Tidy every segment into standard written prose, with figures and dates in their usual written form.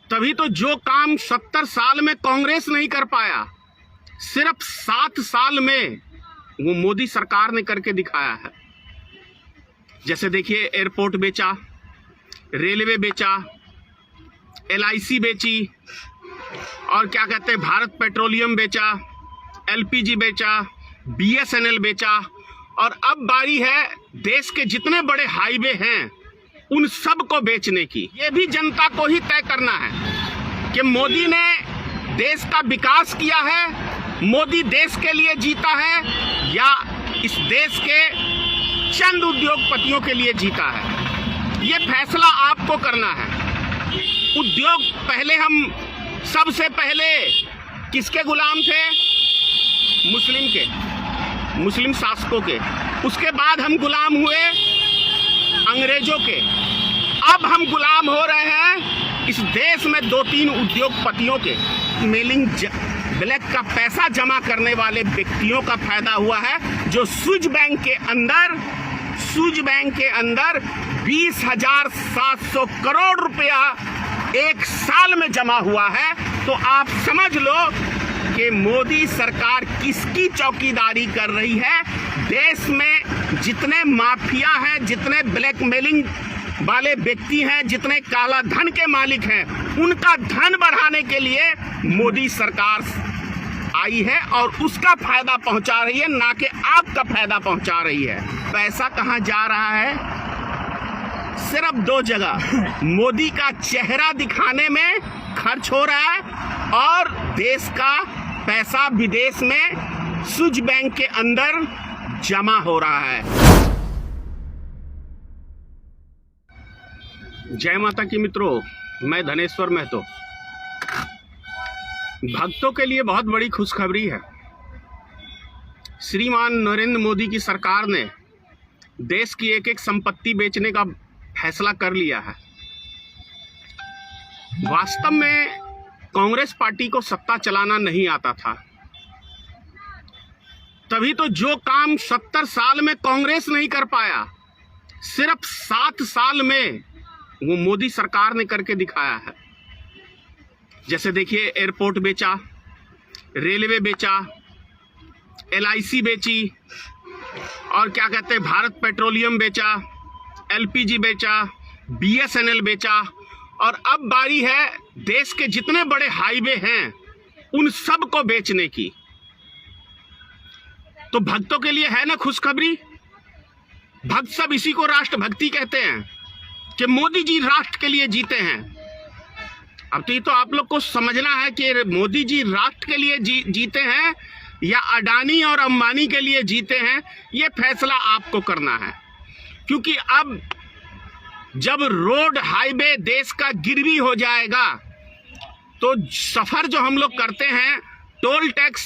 तभी तो जो काम 70 साल में कांग्रेस नहीं कर पाया, सिर्फ 7 साल में वो मोदी सरकार ने करके दिखाया है। जैसे देखिए, एयरपोर्ट बेचा, रेलवे बेचा, LIC बेची, और क्या कहते हैं, भारत पेट्रोलियम बेचा, LPG बेचा, BSNL बेचा, और अब बारी है देश के जितने बड़े हाईवे हैं उन सब को बेचने की। ये भी जनता को ही तय करना है कि मोदी ने देश का विकास किया है, मोदी देश के लिए जीता है या इस देश के चंद उद्योगपतियों के लिए जीता है। ये फैसला आपको करना है। उद्योग पहले हम सबसे पहले किसके गुलाम थे? मुस्लिम शासकों के। उसके बाद हम गुलाम हुए अंग्रेजों के। अब हम गुलाम हो रहे हैं इस देश में 2-3 उद्योगपतियों के। मेलिंग ब्लैक का पैसा जमा करने वाले व्यक्तियों का फायदा हुआ है, जो स्विस बैंक के अंदर 20,700 करोड़ रुपया एक साल में जमा हुआ है। तो आप समझ लो कि मोदी सरकार किसकी चौकीदारी कर रही है। देश में जितने माफिया हैं, जितने ब्लैकमेलिंग वाले व्यक्ति हैं, जितने काला धन के मालिक हैं, उनका धन बढ़ाने के लिए मोदी सरकार आई है और उसका फायदा पहुंचा रही है, ना कि आपका फायदा पहुंचा रही है। पैसा कहां जा रहा है? सिर्फ 2 जगह मोदी का चेहरा दिखाने में खर्च हो रहा है और देश का पैसा विदेश में स्विस बैंक के अंदर जमा हो रहा है। जय माता की मित्रों, मैं धनेश्वर महतो। भक्तों के लिए बहुत बड़ी खुशखबरी है। श्रीमान नरेंद्र मोदी की सरकार ने देश की एक संपत्ति बेचने का फैसला कर लिया है। वास्तव में कांग्रेस पार्टी को सत्ता चलाना नहीं आता था, तभी तो जो काम 70 साल में कांग्रेस नहीं कर पाया, सिर्फ 7 साल में वो मोदी सरकार ने करके दिखाया है। जैसे देखिए, एयरपोर्ट बेचा, रेलवे बेचा, LIC बेची, और क्या कहते हैं, भारत पेट्रोलियम बेचा, LPG बेचा, BSNL बेचा, और अब बारी है देश के जितने बड़े हाईवे हैं उन सब को बेचने की। तो भक्तों के लिए है ना खुशखबरी। भक्त सब इसी को राष्ट्रभक्ति कहते हैं कि मोदी जी राष्ट्र के लिए जीते हैं। अब तो ये तो आप लोग को समझना है कि मोदी जी राष्ट्र के लिए जीते हैं या अडानी और अंबानी के लिए जीते हैं। ये फैसला आपको करना है, क्योंकि अब जब रोड हाईवे देश का गिरवी हो जाएगा तो सफर जो हम लोग करते हैं, टोल टैक्स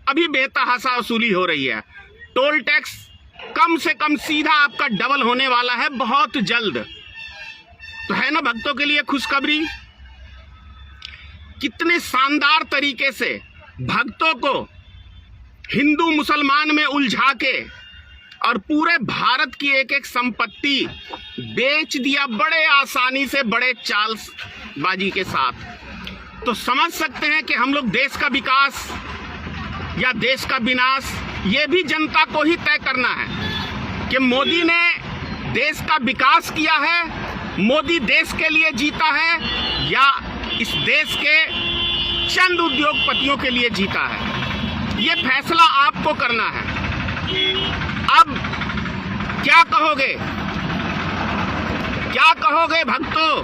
अभी बेतहाशा वसूली हो रही है। टोल टैक्स कम से कम सीधा आपका डबल होने वाला है बहुत जल्द। तो है ना भक्तों के लिए खुशखबरी। कितने शानदार तरीके से भक्तों को हिंदू मुसलमान में उलझा के और पूरे भारत की एक संपत्ति बेच दिया बड़े आसानी से, बड़े चालबाजी के साथ। तो समझ सकते हैं कि हम लोग देश का विकास या देश का विनाश, ये भी जनता को ही तय करना है कि मोदी ने देश का विकास किया है, मोदी देश के लिए जीता है या इस देश के चंद उद्योगपतियों के लिए जीता है। ये फैसला आपको करना है। अब क्या कहोगे भक्तों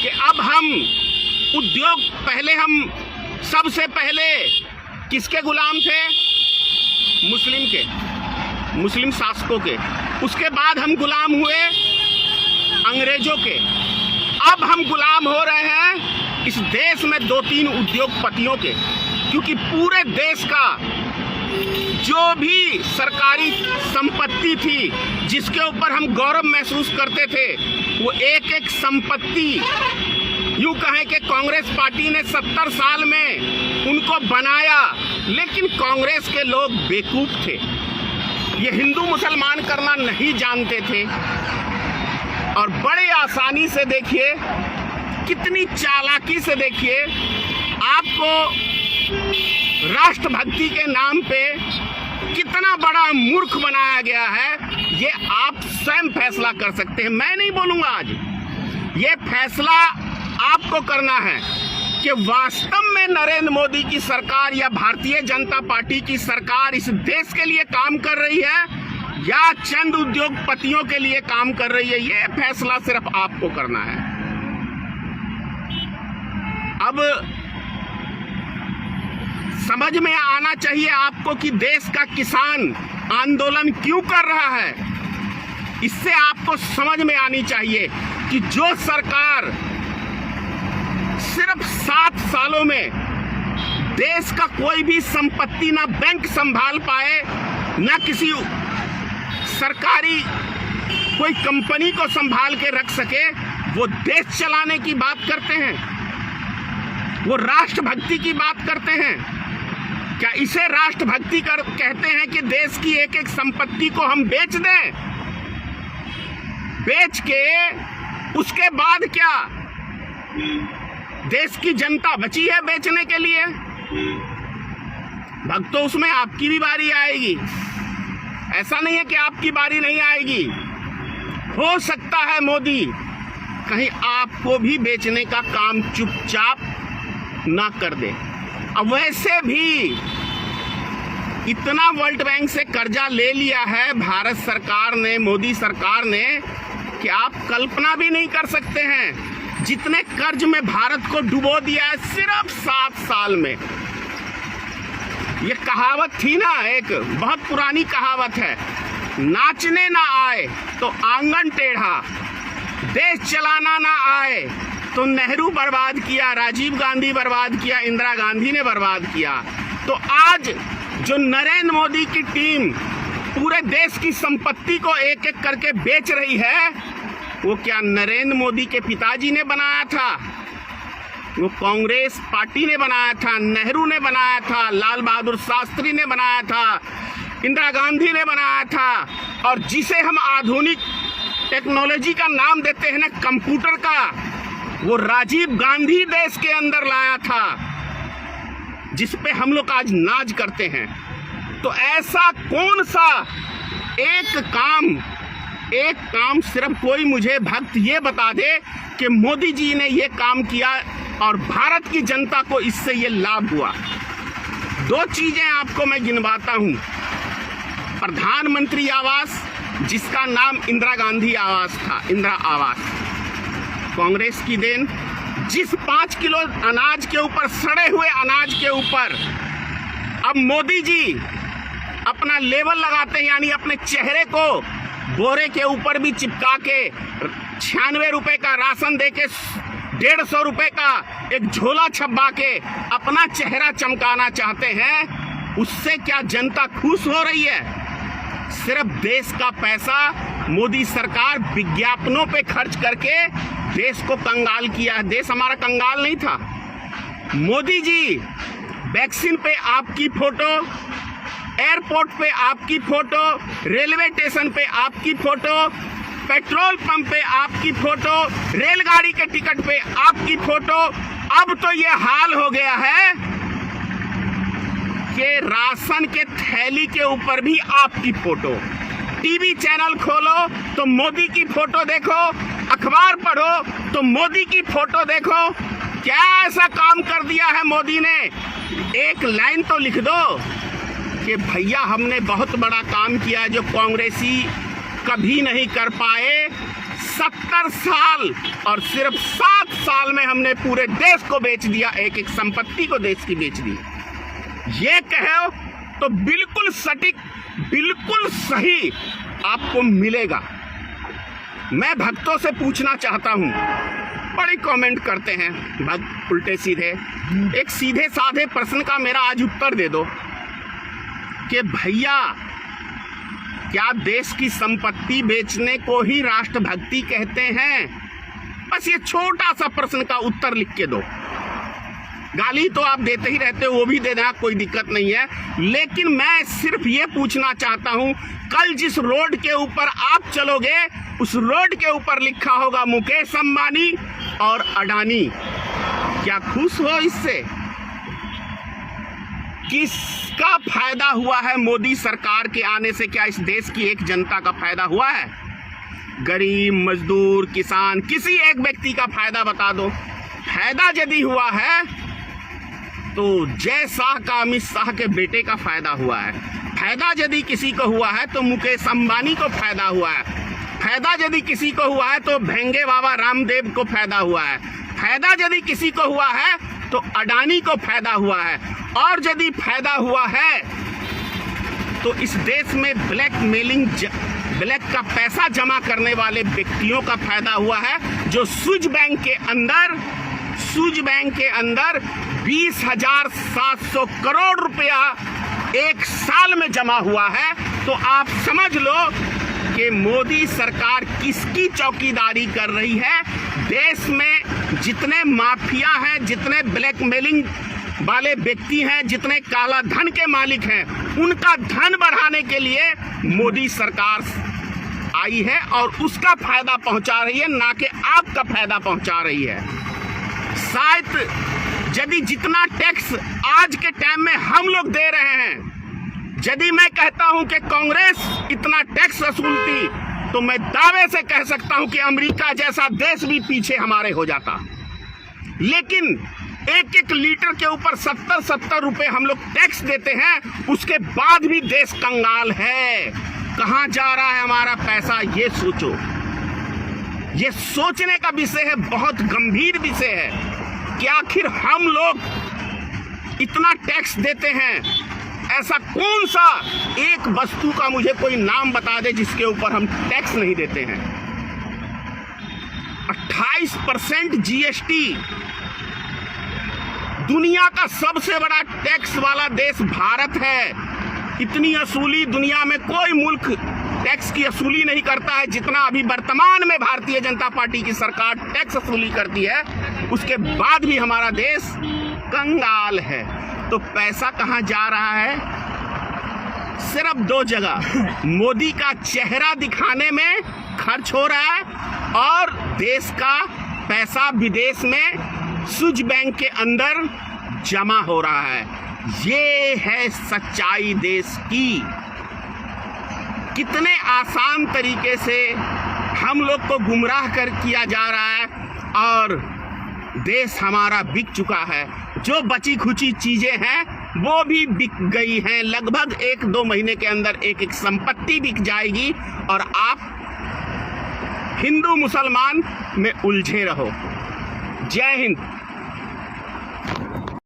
कि अब हम उद्योग, पहले हम सबसे पहले किसके गुलाम थे? मुस्लिम शासकों के। उसके बाद हम गुलाम हुए अंग्रेजों के। अब हम गुलाम हो रहे हैं इस देश में 2-3 उद्योगपतियों के, क्योंकि पूरे देश का जो भी सरकारी संपत्ति थी जिसके ऊपर हम गौरव महसूस करते थे, वो एक संपत्ति यूं कहें कि कांग्रेस पार्टी ने 70 साल में उनको बनाया। लेकिन कांग्रेस के लोग बेवकूफ थे, ये हिंदू मुसलमान करना नहीं जानते थे और बड़े आसानी से देखिए कितनी चालाकी से देखिए आपको राष्ट्रभक्ति के नाम पे कितना बड़ा मूर्ख बनाया गया है, ये आप स्वयं फैसला कर सकते हैं। मैं नहीं बोलूंगा आज, ये फैसला आपको करना है कि वास्तव में नरेंद्र मोदी की सरकार या भारतीय जनता पार्टी की सरकार इस देश के लिए काम कर रही है या चंद उद्योगपतियों के लिए काम कर रही है। ये फैसला सिर्फ आपको करना है। अब समझ में आना चाहिए आपको कि देश का किसान आंदोलन क्यों कर रहा है। इससे आपको समझ में आनी चाहिए कि जो सरकार सिर्फ 7 सालों में देश का कोई भी संपत्ति ना बैंक संभाल पाए, ना किसी सरकारी कोई कंपनी को संभाल के रख सके, वो देश चलाने की बात करते हैं, वो राष्ट्रभक्ति की बात करते हैं। क्या इसे राष्ट्रभक्ति कहते हैं कि देश की एक एक संपत्ति को हम बेच दें? बेच के उसके बाद क्या देश की जनता बची है बेचने के लिए? भक्तों, उसमें आपकी भी बारी आएगी। ऐसा नहीं है कि आपकी बारी नहीं आएगी। हो सकता है मोदी कहीं आपको भी बेचने का काम चुपचाप ना कर दे। अब वैसे भी इतना वर्ल्ड बैंक से कर्जा ले लिया है भारत सरकार ने, मोदी सरकार ने, कि आप कल्पना भी नहीं कर सकते हैं जितने कर्ज में भारत को डुबो दिया है सिर्फ 7 साल में। ये कहावत थी ना, एक बहुत पुरानी कहावत है, नाचने ना आए तो आंगन टेढ़ा, देश चलाना ना आए तो नेहरू बर्बाद किया, राजीव गांधी बर्बाद किया, इंदिरा गांधी ने बर्बाद किया। तो आज जो नरेंद्र मोदी की टीम पूरे देश की संपत्ति को एक एक करके बेच रही है, वो क्या नरेंद्र मोदी के पिताजी ने बनाया था? वो कांग्रेस पार्टी ने बनाया था, नेहरू ने बनाया था, लाल बहादुर शास्त्री ने बनाया था, इंदिरा गांधी ने बनाया था, और जिसे हम आधुनिक टेक्नोलॉजी का नाम देते हैं ना, कंप्यूटर का, वो राजीव गांधी देश के अंदर लाया था, जिस पे हम लोग आज नाज करते हैं। तो ऐसा कौन सा एक काम सिर्फ कोई मुझे भक्त ये बता दे कि मोदी जी ने ये काम किया और भारत की जनता को इससे ये लाभ हुआ। 2 चीजें आपको मैं गिनवाता हूं। प्रधानमंत्री आवास, जिसका नाम इंदिरा गांधी आवास था, इंदिरा आवास, कांग्रेस की देन। जिस 5 किलो अनाज के ऊपर, सड़े हुए अनाज के ऊपर अब मोदी जी अपना लेबल लगाते हैं, यानी अपने चेहरे को बोरे के ऊपर भी चिपका के 96 रुपए का राशन दे के 150 रुपए का एक झोला छपा के अपना चेहरा चमकाना चाहते हैं। उससे क्या जनता खुश हो रही है? सिर्फ देश का पैसा मोदी सरकार विज्ञापनों पे खर्च करके देश को कंगाल किया है। देश हमारा कंगाल नहीं था। मोदी जी वैक्सीन पे आपकी फोटो, एयरपोर्ट पे आपकी फोटो, रेलवे स्टेशन पे आपकी फोटो, पेट्रोल पंप पे आपकी फोटो, रेलगाड़ी के टिकट पे आपकी फोटो। अब तो ये हाल हो गया है कि राशन के थैली के ऊपर भी आपकी फोटो। टीवी चैनल खोलो तो मोदी की फोटो देखो, अखबार पढ़ो तो मोदी की फोटो देखो। क्या ऐसा काम कर दिया है मोदी ने? एक लाइन तो लिख दो कि भैया हमने बहुत बड़ा काम किया जो कांग्रेसी कभी नहीं कर पाए। 70 साल और सिर्फ 7 साल में हमने पूरे देश को बेच दिया, एक एक संपत्ति को देश की बेच दी। ये कहो तो बिल्कुल सटीक, बिल्कुल सही आपको मिलेगा। मैं भक्तों से पूछना चाहता हूं, बड़े कमेंट करते हैं भक्त उल्टे सीधे। एक सीधे साधे प्रश्न का मेरा आज उत्तर दे दो कि भैया क्या देश की संपत्ति बेचने को ही राष्ट्रभक्ति कहते हैं? बस ये छोटा सा प्रश्न का उत्तर लिख के दो। गाली तो आप देते ही रहते हो, वो भी देना, कोई दिक्कत नहीं है। लेकिन मैं सिर्फ ये पूछना चाहता हूं, कल जिस रोड के ऊपर आप चलोगे उस रोड के ऊपर लिखा होगा मुकेश अंबानी, और अडानी, क्या खुश हो इससे? किसका फायदा हुआ है मोदी सरकार के आने से? क्या इस देश की एक जनता का फायदा हुआ है? गरीब, मजदूर, किसान, किसी एक व्यक्ति का फायदा बता दो। फायदा यदि हुआ है तो जय शाह का, अमित शाह के बेटे का फायदा हुआ है। फायदा यदि किसी को हुआ है तो मुकेश अंबानी को फायदा हुआ है। फायदा यदि किसी को हुआ है तो भेंगे बाबा रामदेव को फायदा हुआ है। फायदा यदि किसी को हुआ है तो अडानी को फायदा हुआ है। और यदि फायदा हुआ है तो इस देश में ब्लैक का पैसा जमा करने वाले व्यक्तियों का फायदा हुआ है, जो स्विस बैंक के अंदर 20,700 करोड़ रुपया एक साल में जमा हुआ है। तो आप समझ लो कि मोदी सरकार किसकी चौकीदारी कर रही है। देश में जितने माफिया हैं, जितने ब्लैकमेलिंग वाले व्यक्ति हैं, जितने काला धन के मालिक हैं, उनका धन बढ़ाने के लिए मोदी सरकार आई है और उसका फायदा पहुंचा रही है, ना कि आपका फायदा पहुंचा रही है। शायद यदि जितना टैक्स आज के टाइम में हम लोग दे रहे हैं, यदि मैं कहता हूं कि कांग्रेस इतना टैक्स वसूलती, तो मैं दावे से कह सकता हूं कि अमेरिका जैसा देश भी पीछे हमारे हो जाता। लेकिन एक एक लीटर के ऊपर 70-70 रुपए हम लोग टैक्स देते हैं, उसके बाद भी देश कंगाल है। कहां जा रहा है हमारा पैसा, ये सोचो। ये सोचने का विषय है, बहुत गंभीर विषय है कि आखिर हम लोग इतना टैक्स देते हैं। ऐसा कौन सा एक वस्तु का मुझे कोई नाम बता दे जिसके ऊपर हम टैक्स नहीं देते हैं। 28% जीएसटी, दुनिया का सबसे बड़ा टैक्स वाला देश भारत है। इतनी वसूली दुनिया में कोई मुल्क टैक्स की वसूली नहीं करता है जितना अभी वर्तमान में भारतीय जनता पार्टी की सरकार टैक्स वसूली करती है। उसके बाद भी हमारा देश कंगाल है। तो पैसा कहां जा रहा है? सिर्फ 2 जगह मोदी का चेहरा दिखाने में खर्च हो रहा है, और देश का पैसा विदेश में स्विस बैंक के अंदर जमा हो रहा है। ये है सच्चाई देश की। कितने आसान तरीके से हम लोग को गुमराह किया जा रहा है, और देश हमारा बिक चुका है। जो बची खुची चीजें हैं वो भी बिक गई हैं। लगभग 1-2 महीने के अंदर एक एक संपत्ति बिक जाएगी और आप हिंदू मुसलमान में उलझे रहो। जय हिंद।